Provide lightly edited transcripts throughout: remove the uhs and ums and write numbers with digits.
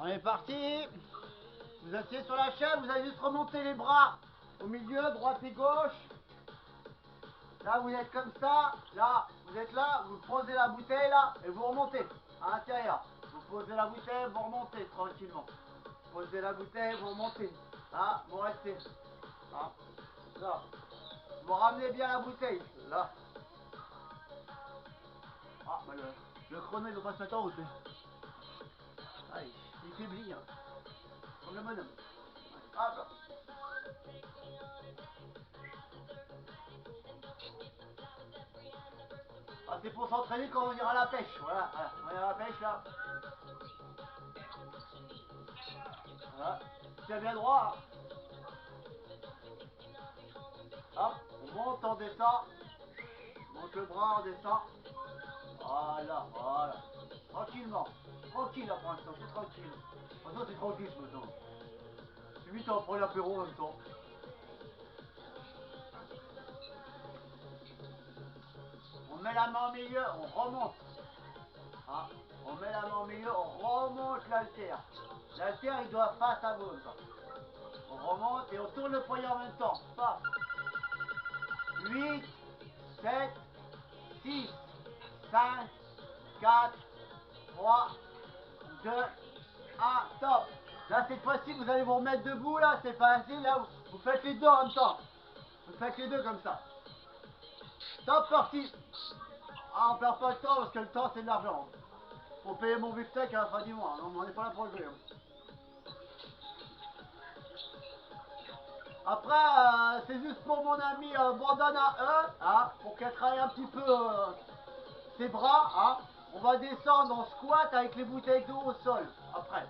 On est parti. Vous asseyez sur la chaise, vous allez juste remonter les bras au milieu, droite et gauche. Là, vous êtes comme ça. Là, vous êtes là, vous posez la bouteille là et vous remontez à l'intérieur. Vous posez la bouteille, vous remontez tranquillement. Posez la bouteille, vous remontez. Là, vous restez. Là. Là. Vous ramenez bien la bouteille. Là. Ah, bah le chrono il va pas se mettre en route. Ah, il faiblit. Hein. Comme le bonhomme. Hop là. Ah, c'est pour s'entraîner quand on ira à la pêche. Voilà, voilà. On ira à la pêche là. Voilà. Tiens bien droit. Hein. Hop, on monte, on descend. On monte le bras, on descend. Voilà, voilà. Tranquillement. Tranquille là pour l'instant, c'est tranquille. Maintenant c'est tranquille ce matin. C'est vite on prend l'apéro en même temps. On met la main au milieu, on remonte. Hein. On met la main au milieu, on remonte l'haltère. L'haltère il doit face à vous. Ça. On remonte et on tourne le poignet en même temps. Paf. 8, 7, 6, 5, 4, 3, 2, 1, top. Là cette fois-ci vous allez vous remettre debout là, c'est facile, là vous faites les deux en même temps. Vous faites les deux comme ça. Top, parti. Ah, on perd pas le temps parce que le temps c'est de l'argent. Pour payer mon beefsteak à la fin du mois, non, on n'est pas là pour le jouer. Après, c'est juste pour mon ami Bandana E, hein, pour qu'elle travaille un petit peu ses bras. Hein. On va descendre en squat avec les bouteilles d'eau au sol, après.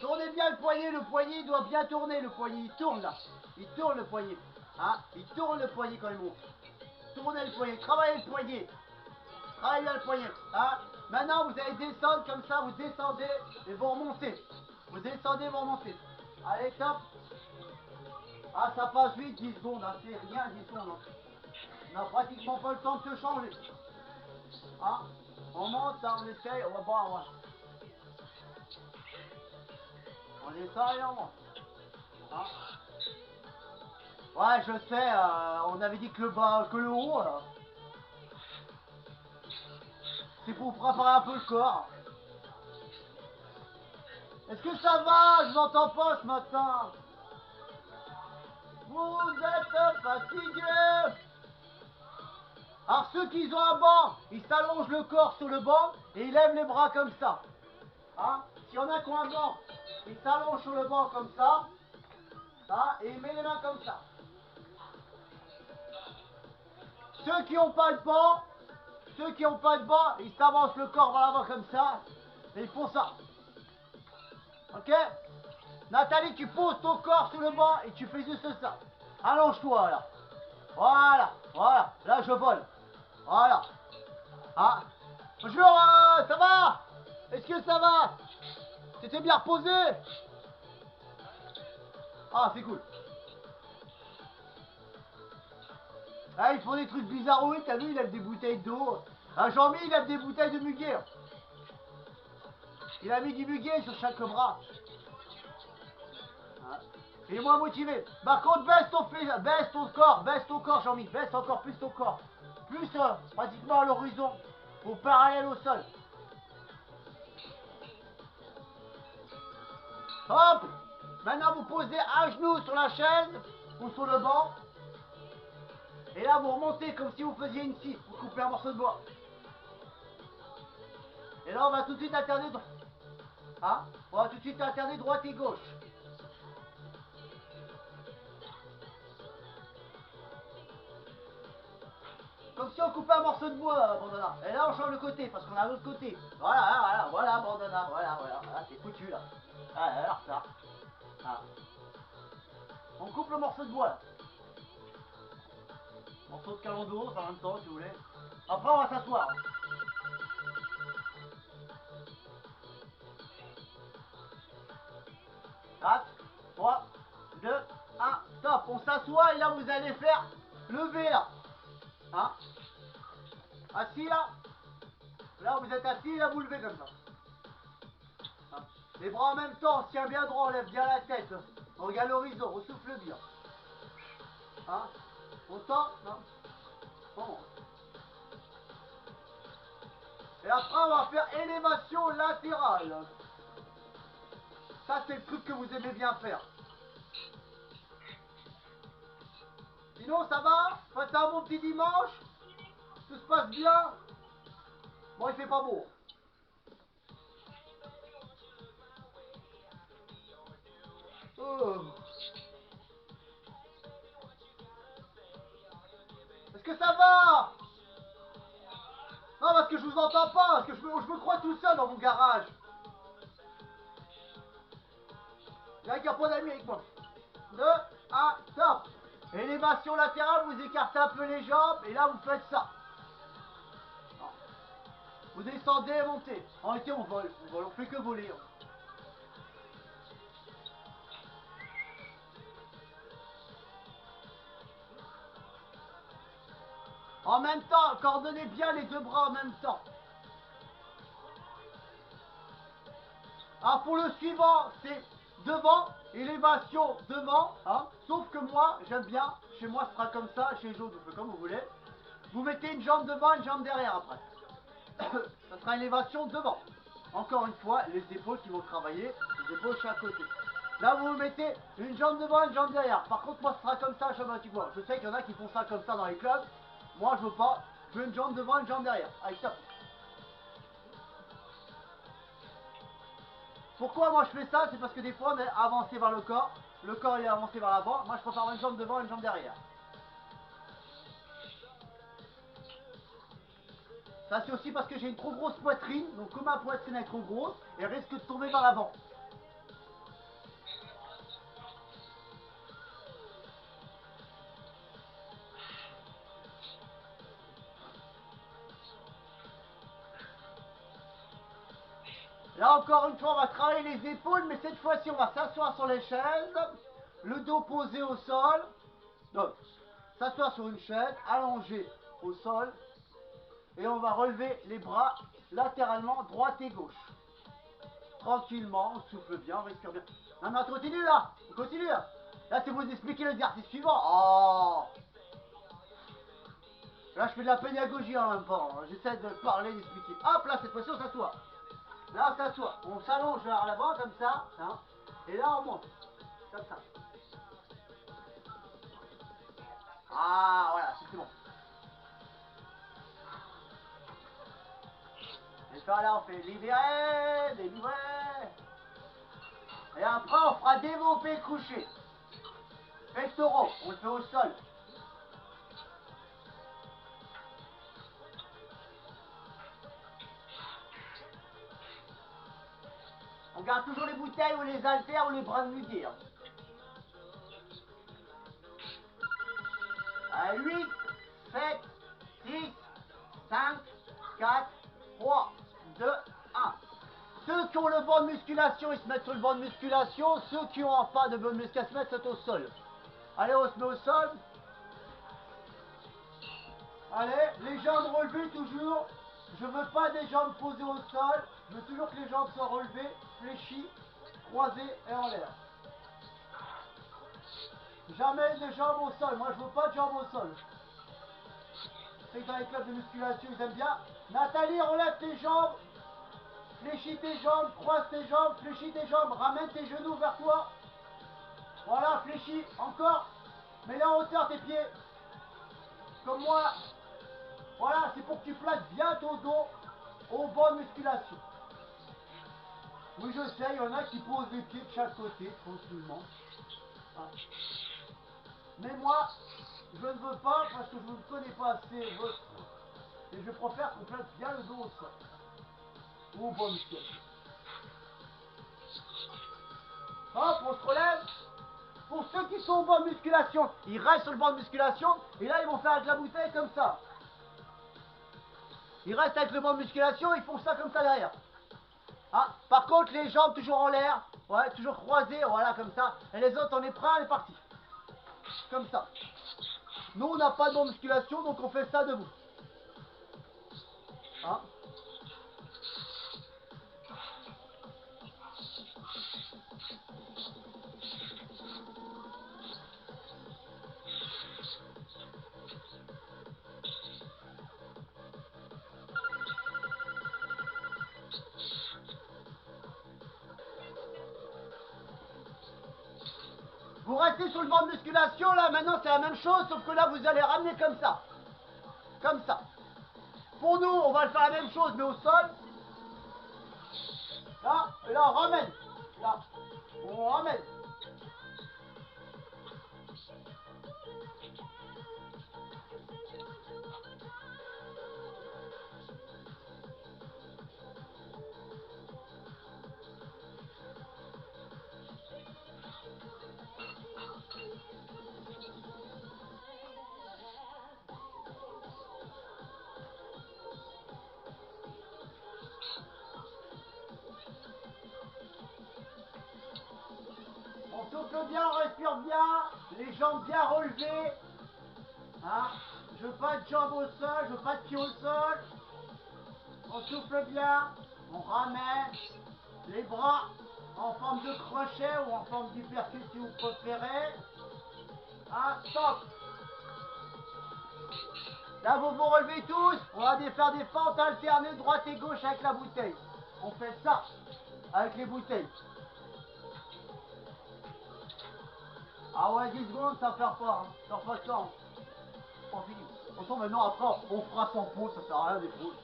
Tournez bien le poignet il doit bien tourner, le poignet, il tourne là. Il tourne le poignet. Hein. Il tourne le poignet quand il monte. Tournez le poignet, travaillez le poignet. Travaillez bien le poignet. Hein. Maintenant vous allez descendre comme ça, vous descendez et vous remontez. Vous descendez, vous remontez. Allez, top. Ah, ça passe vite, 10 secondes, hein. C'est rien, 10 secondes. Hein. On n'a pratiquement pas le temps de se changer. Hein. On monte, ça, on essaye, on va voir, ouais. On descend et on monte. Hein. Ouais, je sais, on avait dit que le bas, que le haut, c'est pour préparer un peu le corps. Est-ce que ça va? Je n'entends pas ce matin. Vous êtes fatigués. Alors ceux qui ont un banc, ils s'allongent le corps sur le banc et ils lèvent les bras comme ça. Hein? S'il y en a qui ont un banc, ils s'allongent sur le banc comme ça. Hein? Et ils mettent les mains comme ça. Ceux qui n'ont pas de banc, ils s'avancent le corps vers l'avant comme ça. Et ils font ça. Ok? Nathalie, tu poses ton corps sur le banc et tu fais juste ça. Allonge-toi là. Voilà, voilà. Là je vole. Voilà. Ah. Bonjour, ça va? Est-ce que ça va? Tu t'es bien reposé? Ah, c'est cool. Ah, ils font des trucs bizarroïdes, t'as vu, il lève des bouteilles d'eau. Ah, Jean-Mi, il lève des bouteilles de muguet. Il a mis du muguet sur chaque bras. Ah. Il est moins motivé. Par contre, baisse ton corps, Jean-Mi. Baisse encore plus ton corps. Plus pratiquement à l'horizon, au parallèle au sol. Hop. Maintenant, vous posez un genou sur la chaise ou sur le banc. Et là, vous remontez comme si vous faisiez une scie. Vous coupez un morceau de bois. Et là, on va tout de suite alterner. Hein? On va tout de suite alterner droite et gauche. Comme si on coupait un morceau de bois, Bandana. Et là, on change le côté, parce qu'on a l'autre côté. Voilà, Bandana. Voilà, c'est foutu, là. Alors, ça. Ah. On coupe le morceau de bois, là. Morceau de calandros en même temps, si vous voulez. Après, on va s'asseoir. 4, 3, 2, 1, top. On s'assoit et là vous allez faire lever là. Hein? Assis là. Là vous êtes assis, là vous levez comme ça. Hein? Les bras en même temps, on se tient bien droit, on lève bien la tête. On regarde l'horizon, on souffle bien. Hein? Content? Non? Bon. Et après on va faire élévation latérale. Ça c'est le truc que vous aimez bien faire. Sinon ça va? Passez un bon petit dimanche? Tout se passe bien? Bon il fait pas beau. Oh. Est-ce que ça va? Non parce que je vous entends pas, parce que je me crois tout seul dans mon garage. Il y a un qui a pas d'amis avec moi. 2, 1, top. Élévation latérale, vous écartez un peu les jambes et là vous faites ça. Vous descendez et montez. En réalité on vole, on fait que voler. En même temps, coordonnez bien les deux bras en même temps. Alors pour le suivant, c'est devant, élévation devant, hein. Sauf que moi, j'aime bien, chez moi ce sera comme ça, chez les autres, vous faites comme vous voulez. Vous mettez une jambe devant, une jambe derrière après. Ça sera élévation devant. Encore une fois, les épaules qui vont travailler, les épaules chaque côté. Là, vous mettez une jambe devant, une jambe derrière. Par contre, moi, ce sera comme ça automatiquement. Je sais qu'il y en a qui font ça comme ça dans les clubs. Moi, je veux pas. Je veux une jambe devant, une jambe derrière. Allez, top. Pourquoi moi je fais ça? C'est parce que des fois on est avancé vers le corps il est avancé vers l'avant. Moi je préfère une jambe devant, une jambe derrière. Ça c'est aussi parce que j'ai une trop grosse poitrine, donc comme ma poitrine est trop grosse, elle risque de tomber vers l'avant. Là encore une fois on va travailler les épaules, mais cette fois-ci on va s'asseoir sur les chaises, le dos posé au sol. Donc, s'asseoir sur une chaise, allongé au sol, et on va relever les bras latéralement, droite et gauche. Tranquillement, on souffle bien, on respire bien. Non mais on continue là, on continue là. Là c'est vous expliquer l'exercice suivant. Oh. Là je fais de la pédagogie en même temps, j'essaie de parler, d'expliquer. Hop là cette fois-ci on s'assoit. Là on s'assoit, on s'allonge vers l'avant comme ça, hein. Et là on monte, comme ça. Ah voilà, c'est bon. Et ça là on fait libérer, délivrer. Et après on fera développer coucher. Pectoraux, on le fait au sol. On garde toujours les bouteilles ou les haltères ou les bras de muguet. 8, 7, 6, 5, 4, 3, 2, 1. Ceux qui ont le banc de musculation, ils se mettent sur le banc de musculation. Ceux qui n'ont pas de banc de musculation, ils se mettent au sol. Allez, on se met au sol. Allez, les jambes relevées toujours. Je veux pas des jambes posées au sol. Je veux toujours que les jambes soient relevées, fléchies, croisées et en l'air. Jamais de jambes au sol. Moi, je veux pas de jambes au sol. C'est que dans les clubs de musculation, ils aiment bien. Nathalie, relève tes jambes. Fléchis tes jambes, croise tes jambes, fléchis tes jambes, ramène tes genoux vers toi. Voilà, fléchis, encore. Mets-les en hauteur tes pieds. Comme moi. Voilà, c'est pour que tu plaques bien ton dos au banc de musculation. Oui, je sais, il y en a qui posent les pieds de chaque côté, tranquillement. Ah. Mais moi, je ne veux pas parce que je ne connais pas assez votre... Et je préfère qu'on plaque bien le dos au sol. Ou au banc de musculation. Hop, on se relève. Pour ceux qui sont au banc de musculation, ils restent sur le banc de musculation et là ils vont faire avec la bouteille comme ça. Ils restent avec le banc de musculation, ils font ça comme ça derrière. Hein? Par contre, les jambes toujours en l'air, Ouais, toujours croisé, voilà, comme ça. Et les autres, on est prêts, on est parti. Comme ça. Nous, on n'a pas de musculation, donc on fait ça debout. Hein? Vous restez sur le banc de musculation, là, maintenant c'est la même chose, sauf que là vous allez ramener comme ça. Comme ça. Pour nous, on va le faire la même chose, mais au sol. Là, et là on ramène. Là, on ramène. On souffle bien, on respire bien, les jambes bien relevées. Hein? Je veux pas de jambes au sol, je veux pas de pieds au sol. On souffle bien, on ramène les bras en forme de crochet ou en forme d'hypercute si vous préférez. Hein? Stop. Là vous vous relevez tous, on va faire des fentes alternées droite et gauche avec la bouteille. On fait ça avec les bouteilles. Ah ouais, 10 secondes, ça perd pas, hein. Ça perd pas de temps. On finit. De toute façon, maintenant, après, on fera sans pause, ça sert à rien des pauses.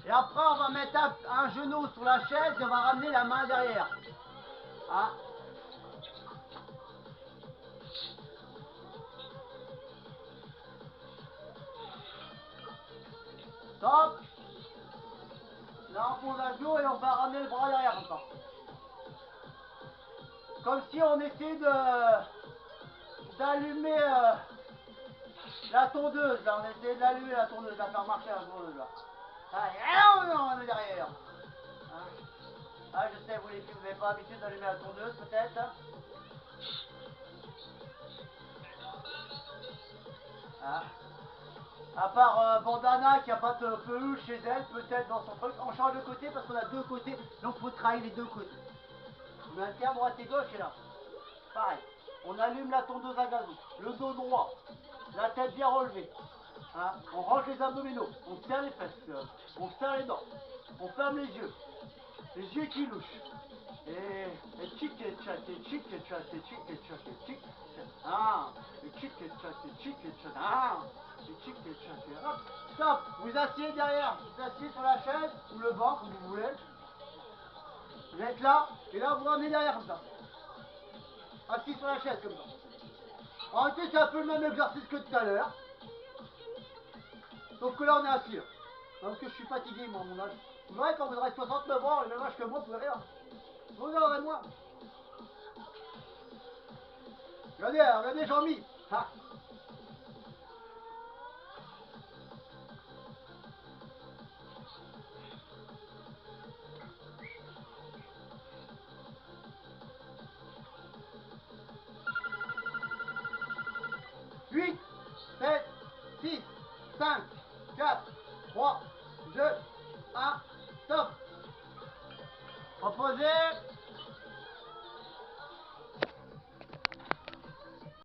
Et après, on va mettre un genou sur la chaise et on va ramener la main derrière. Hein? Stop. Là, on pose un genou et on va ramener le bras derrière comme ça. Comme si on essayait d'allumer la tondeuse. Là, on essayait d'allumer la tondeuse, de la faire marcher la tondeuse. Là. Allez, on est derrière. Hein? Ah, je sais, vous les filles, vous n'avez pas l'habitude d'allumer la tondeuse, peut-être. Ah. À part Bandana qui a pas de peluche chez elle, peut-être dans son truc. On change de côté parce qu'on a deux côtés, donc il faut travailler les deux côtés. On alterne droite et gauche et là. Pareil. On allume la tondeuse à gazon. Le dos droit. La tête bien relevée. Hein? On range les abdominaux. On serre les fesses. On serre les dents. On ferme les yeux. Les yeux qui louchent. Et chic et chat, et chic et chat, et chic et chat, et chic. Ah, et chic et chat, et chic et chat. Ah, et chic et chat, et hop. Stop. Vous asseyez derrière. Vous asseyez sur la chaise ou le banc comme vous voulez. Vous êtes là. Et là, vous ramenez derrière comme ça. Assis sur la chaise comme ça. En réalité, c'est un peu le même exercice que tout à l'heure. Sauf que là, on est assis. Là. Parce que je suis fatigué, moi, à mon âge. Vous verrez, quand vous aurez 69 ans, le même âge que moi, vous verrez. Vous aurez moi. Regardez, regardez Jean-Mi. Ah. Huit, 7, 6, 5, 4, 3, 2, 1, stop. Reposez.